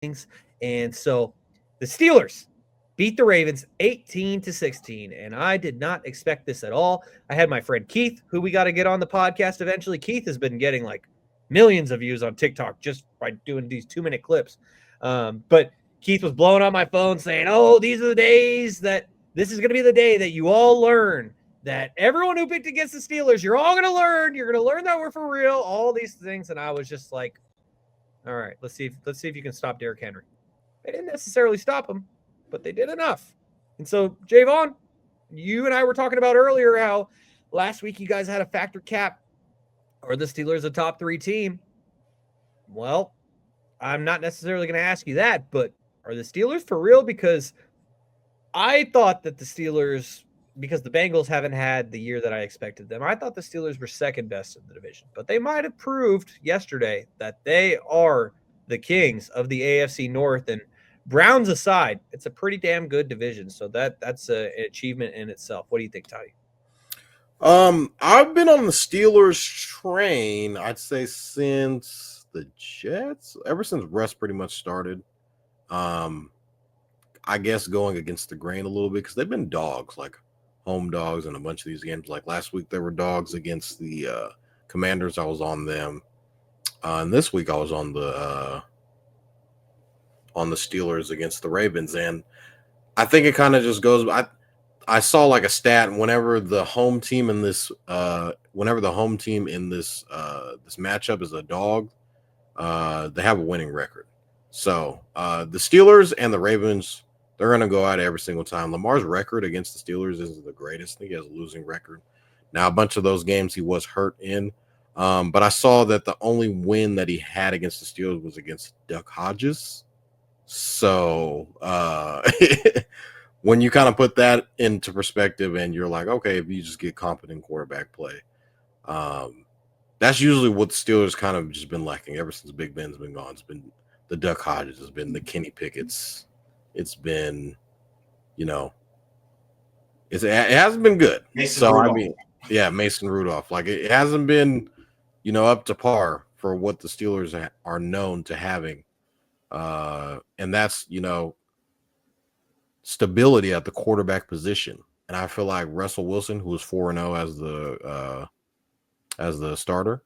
things. And so the Steelers beat the Ravens 18-16, and I did not expect this at all. I had my friend Keith, who we got to get on the podcast eventually. Keith has been getting like millions of views on TikTok just by doing these 2-minute clips. But Keith was blowing up my phone saying, "Oh, these are the days that this is going to be the day that you all learn that everyone who picked against the Steelers, you're all going to learn. You're going to learn that we're for real. All these things." And I was just like, "All right, let's see if you can stop Derrick Henry." They didn't necessarily stop him, but they did enough. And so, Jaevon, you and I were talking about earlier how last week you guys had a factor cap. Are the Steelers a top 3 team? Well, I'm not necessarily going to ask you that, but are the Steelers for real? Because I thought that the Steelers, because the Bengals haven't had the year that I expected them, I thought the Steelers were second best in the division. But they might have proved yesterday that they are the kings of the AFC North. And Browns aside, it's a pretty damn good division. So that's an achievement in itself. What do you think, Toddy? I've been on the Steelers train, I'd say since the Jets, ever since Russ pretty much started. I guess going against the grain a little bit because they've been dogs, like home dogs in a bunch of these games. Like last week, they were dogs against the Commanders. I was on them, and this week I was on the Steelers against the Ravens. And I think it kind of just goes. I saw like a stat whenever the home team in this this matchup is a dog, they have a winning record. So the Steelers and the Ravens, they're going to go out every single time. Lamar's record against the Steelers isn't the greatest. I think he has a losing record. Now, a bunch of those games he was hurt in. But I saw that the only win that he had against the Steelers was against Duck Hodges. So when you kind of put that into perspective and you're like, okay, if you just get competent quarterback play, that's usually what the Steelers kind of just been lacking ever since Big Ben's been gone. It's been the Duck Hodges, it's been the Kenny Pickett's, it's been, it hasn't been good. Rudolph. I mean, yeah, Mason Rudolph. Like it hasn't been, up to par for what the Steelers are known to having, and that's stability at the quarterback position. And I feel like Russell Wilson, who was 4-0 as the starter,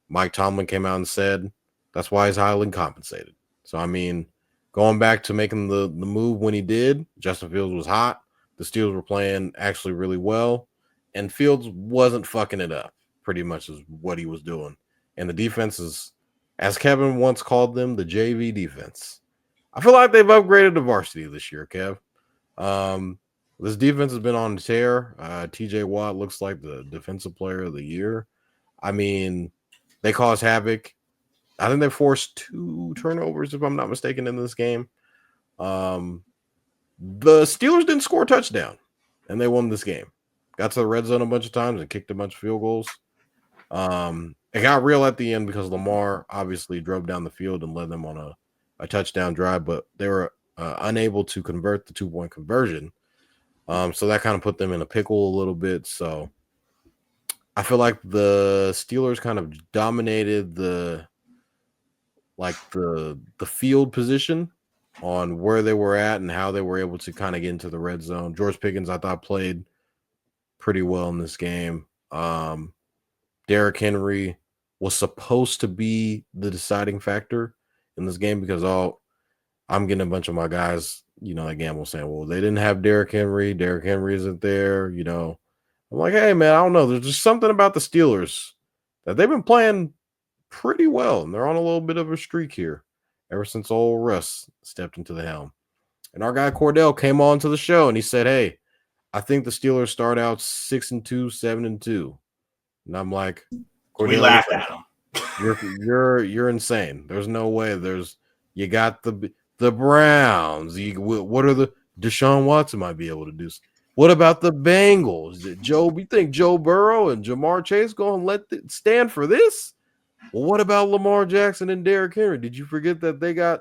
Mike Tomlin came out and said that's why he's highly compensated. So I mean, going back to making the move when he did, Justin Fields was hot. The Steelers were playing actually really well, and Fields wasn't fucking it up. Pretty much is what he was doing. And the defense is, as Kevin once called them, the JV defense. I feel like they've upgraded to varsity this year, Kev. This defense has been on the tear. TJ Watt looks like the defensive player of the year. I mean, they caused havoc. I think they forced 2 turnovers, if I'm not mistaken, in this game. The Steelers didn't score a touchdown, and they won this game. Got to the red zone a bunch of times and kicked a bunch of field goals. It got real at the end because Lamar obviously drove down the field and led them on a touchdown drive, but they were unable to convert the 2-point conversion. So that kind of put them in a pickle a little bit. So I feel like the Steelers kind of dominated the field position on where they were at and how they were able to kind of get into the red zone. George Pickens, I thought, played pretty well in this game. Derrick Henry was supposed to be the deciding factor in this game because I'm getting a bunch of my guys, again, saying, well, they didn't have Derrick Henry. Derrick Henry isn't there. I'm like, hey, man, I don't know. There's just something about the Steelers that they've been playing pretty well, and they're on a little bit of a streak here ever since old Russ stepped into the helm. And our guy Cordell came on to the show, and he said, hey, I think the Steelers start out 6-2, 7-2. And I'm like, we laughed at him. You're insane. There's no way. You got the Browns. What are the Deshaun Watson might be able to do? What about the Bengals? You think Joe Burrow and Jamar Chase going to let it stand for this? Well, what about Lamar Jackson and Derrick Henry? Did you forget that they got?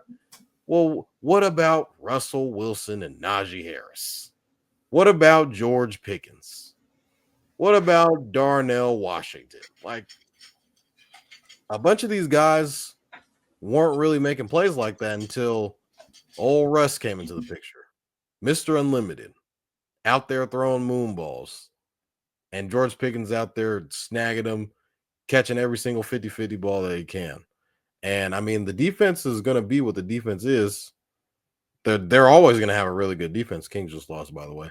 Well, what about Russell Wilson and Najee Harris? What about George Pickens? What about Darnell Washington? Like, a bunch of these guys, weren't really making plays like that until old Russ came into the picture. Mr. Unlimited out there throwing moon balls, and George Pickens out there snagging them, catching every single 50-50 ball that he can. And I mean, the defense is going to be what the defense is. They're always going to have a really good defense. Kings just lost, by the way.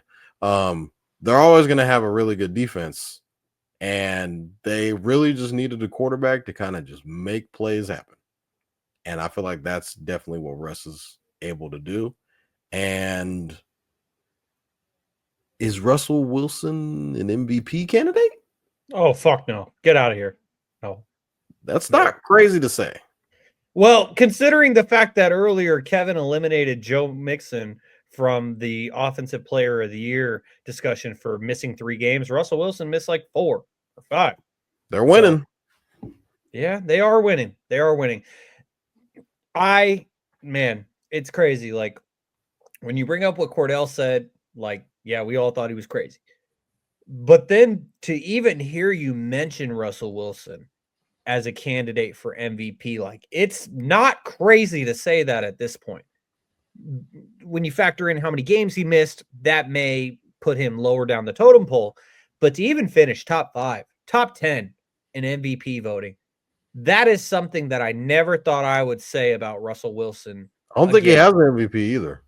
They're always going to have a really good defense, and they really just needed a quarterback to kind of just make plays happen. And I feel like that's definitely what Russ is able to do. And is Russell Wilson an MVP candidate? Oh, fuck no. Get out of here. No. That's not crazy to say. Well, considering the fact that earlier Kevin eliminated Joe Mixon from the Offensive Player of the Year discussion for missing 3 games, Russell Wilson missed like 4 or 5. They're winning. So, yeah, they are winning. They are winning. Man, it's crazy. Like, when you bring up what Cordell said, like, yeah, we all thought he was crazy. But then to even hear you mention Russell Wilson as a candidate for MVP, like, it's not crazy to say that at this point. When you factor in how many games he missed, that may put him lower down the totem pole. But to even finish top 5, top 10 in MVP voting, that is something that I never thought I would say about Russell Wilson. I don't think he has an MVP either.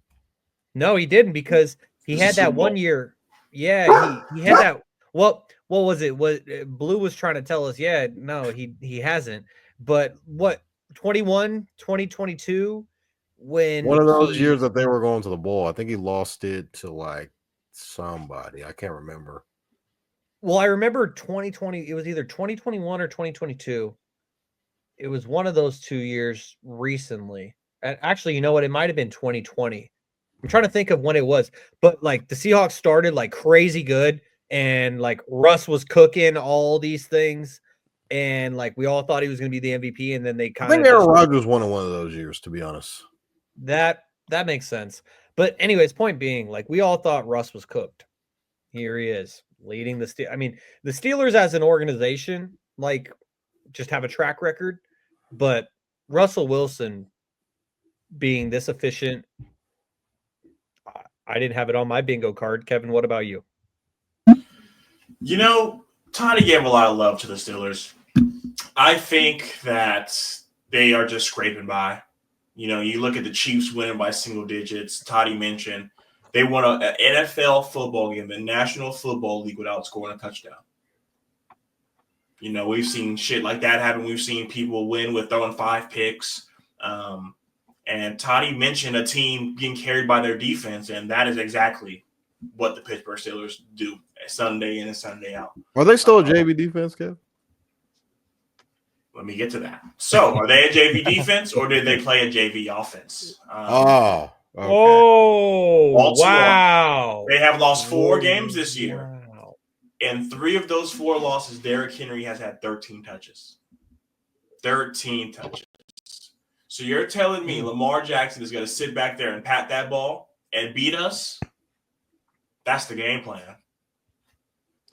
No, he didn't, because he had that 1 year. Yeah, he had that. Well, what was it? What Blue was trying to tell us? Yeah, no, he hasn't. But what 2022 when one of those years that they were going to the bowl, I think he lost it to like somebody. I can't remember. Well, I remember 2020. It was either 2021 or 2022. It was one of those 2 years recently. And actually, you know what? It might have been 2020. I'm trying to think of when it was, but like the Seahawks started like crazy good, and like Russ was cooking all these things, and like we all thought he was going to be the MVP, and then they kind of. I think Aaron Rodgers won in one of those years, to be honest. That makes sense. But anyways, point being, like we all thought Russ was cooked. Here he is leading the Steelers. I mean, the Steelers as an organization, like, just have a track record, but Russell Wilson being this efficient. I didn't have it on my bingo card. Kevin, what about you? You know, Toddy gave a lot of love to the Steelers. I think that they are just scraping by. You know, you look at the Chiefs winning by single digits. Toddy mentioned they won an NFL football game, the National Football League, without scoring a touchdown. You know, we've seen shit like that happen. We've seen people win with throwing 5 picks. And Toddy mentioned a team being carried by their defense, and that is exactly what the Pittsburgh Steelers do Sunday in and Sunday out. Are they still a JV defense, Kev? Let me get to that. So, are they a JV defense, or did they play a JV offense? Okay. Oh, Baltimore, wow. They have lost 4 games this year. Wow. In 3 of those 4 losses, Derrick Henry has had 13 touches. 13 touches. So you're telling me Lamar Jackson is going to sit back there and pat that ball and beat us? That's the game plan.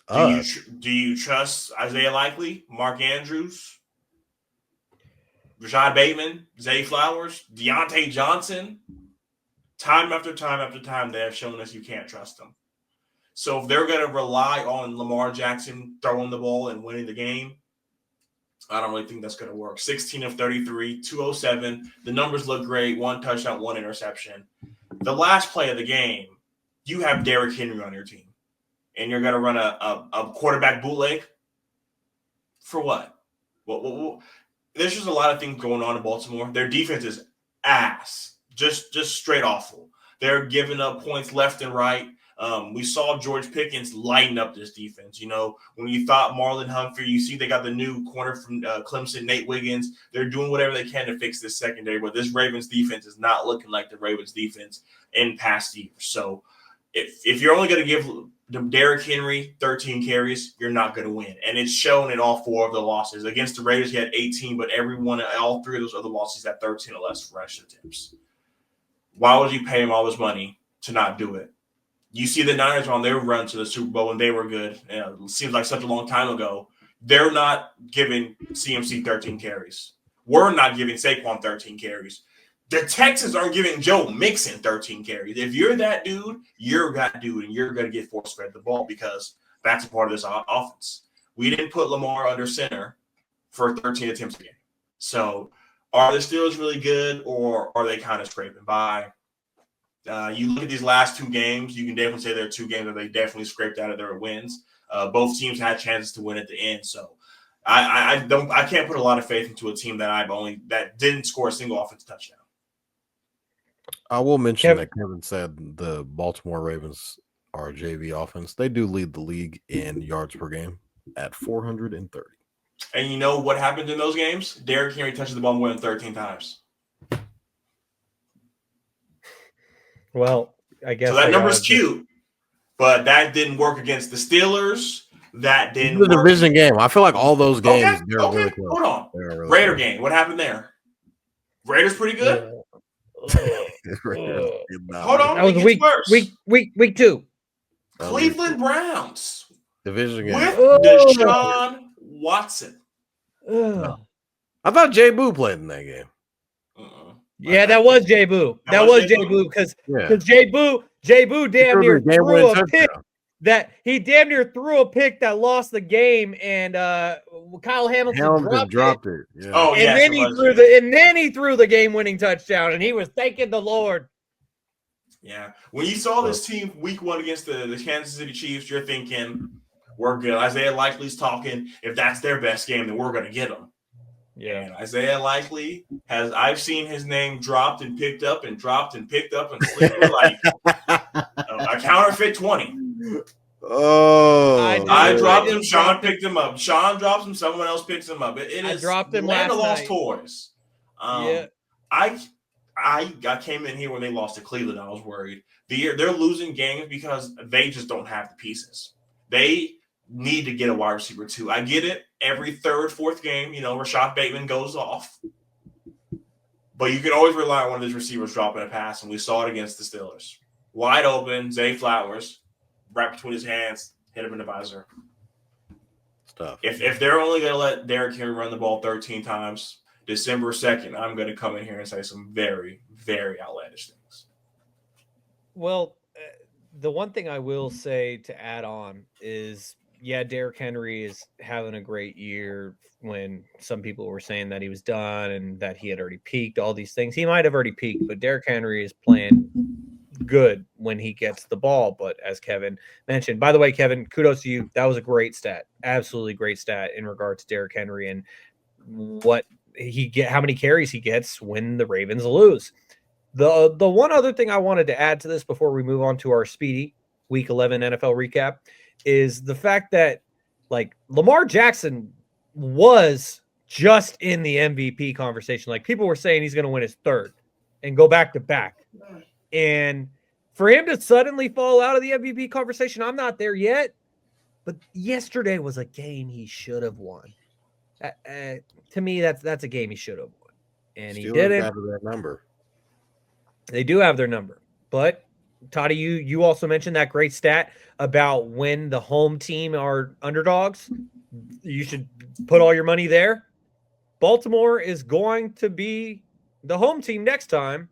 Do you trust Isaiah Likely, Mark Andrews, Rashad Bateman, Zay Flowers, Deontay Johnson? Time after time after time, they have shown us you can't trust them. So if they're going to rely on Lamar Jackson throwing the ball and winning the game, I don't really think that's going to work. 16 of 33, 207. The numbers look great. 1 touchdown, 1 interception. The last play of the game, you have Derrick Henry on your team, and you're going to run a quarterback bootleg? For what? Well, there's just a lot of things going on in Baltimore. Their defense is ass, just straight awful. They're giving up points left and right. We saw George Pickens lighten up this defense. You know, when you thought Marlon Humphrey, you see they got the new corner from Clemson, Nate Wiggins. They're doing whatever they can to fix this secondary, but this Ravens defense is not looking like the Ravens defense in past years. So if you're only going to give Derrick Henry 13 carries, you're not going to win. And it's shown in all 4 of the losses. Against the Raiders, he had 18, but all 3 of those other losses had 13 or less rush attempts. Why would you pay him all this money to not do it? You see the Niners on their run to the Super Bowl when they were good. You know, it seems like such a long time ago. They're not giving CMC 13 carries. we're not giving Saquon 13 carries. The Texans aren't giving Joe Mixon 13 carries. If you're that dude, you're that dude, and you're going to get force fed the ball because that's a part of this offense. We didn't put Lamar under center for 13 attempts a game. So are the Steelers really good, or are they kind of scraping by? You look at these last two games, you can definitely say there are two games that they definitely scraped out of their wins. Both teams had chances to win at the end. So I can't put a lot of faith into a team that didn't score a single offensive touchdown. I will mention that Kevin said the Baltimore Ravens are a JV offense. They do lead the league in yards per game at 430. And you know what happened in those games? Derrick Henry touches the ball more than 13 times. Well, I guess so. That number's cute, but that didn't work against the Steelers. That didn't work. The division game. I feel like all those games. Okay. Really close. Hold on. Really Raider close. Game. What happened there? Raiders pretty good. Hold on. That was week 2. Cleveland Browns division game with Deshaun Watson. No. I thought Jay Boo played in that game. Yeah, that was Jay Boo. That was Jay Boo because Jay Boo damn near threw a pick that lost the game, and Kyle Hamilton dropped it. Yeah. Oh, and then he threw the game-winning touchdown, and he was thanking the Lord. Yeah, when you saw this team week 1 against the Kansas City Chiefs, you're thinking we're good. Isaiah Likely's talking. If that's their best game, then we're going to get them. Yeah, and Isaiah Likely I've seen his name dropped and picked up and dropped and picked up and sleeper like a counterfeit 20. Oh, I dropped him. Shaun picked him up. Shaun drops him. Someone else picks him up. I dropped him land of lost night. Toys. I came in here when they lost to Cleveland. I was worried. They're losing games because they just don't have the pieces. They need to get a wide receiver too. I get it. Every third, fourth game, Rashad Bateman goes off. But you can always rely on one of these receivers dropping a pass, and we saw it against the Steelers. Wide open, Zay Flowers, right between his hands, hit him in the visor. Stuff. If they're only going to let Derrick Henry run the ball 13 times, December 2nd, I'm going to come in here and say some very, very outlandish things. Well, the one thing I will say to add on is, Derrick Henry is having a great year when some people were saying that he was done and that he had already peaked, all these things. He might have already peaked, but Derrick Henry is playing good when he gets the ball. But as Kevin mentioned, by the way, Kevin, kudos to you. That was a great stat. Absolutely great stat in regard to Derrick Henry and how many carries he gets when the Ravens lose. The one other thing I wanted to add to this before we move on to our speedy Week 11 NFL recap is the fact that Lamar Jackson was just in the MVP conversation. Like, people were saying he's going to win his third and go back to back. And for him to suddenly fall out of the MVP conversation, I'm not there yet. But yesterday was a game he should have won. To me, that's a game he should have won, and he didn't. Have their number. They do have their number, but Toddy, you also mentioned that great stat about when the home team are underdogs. You should put all your money there. Baltimore is going to be the home team next time.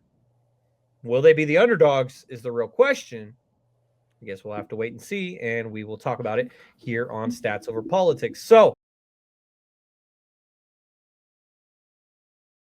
Will they be the underdogs is the real question. I guess we'll have to wait and see, and we will talk about it here on Stats Over Politics. So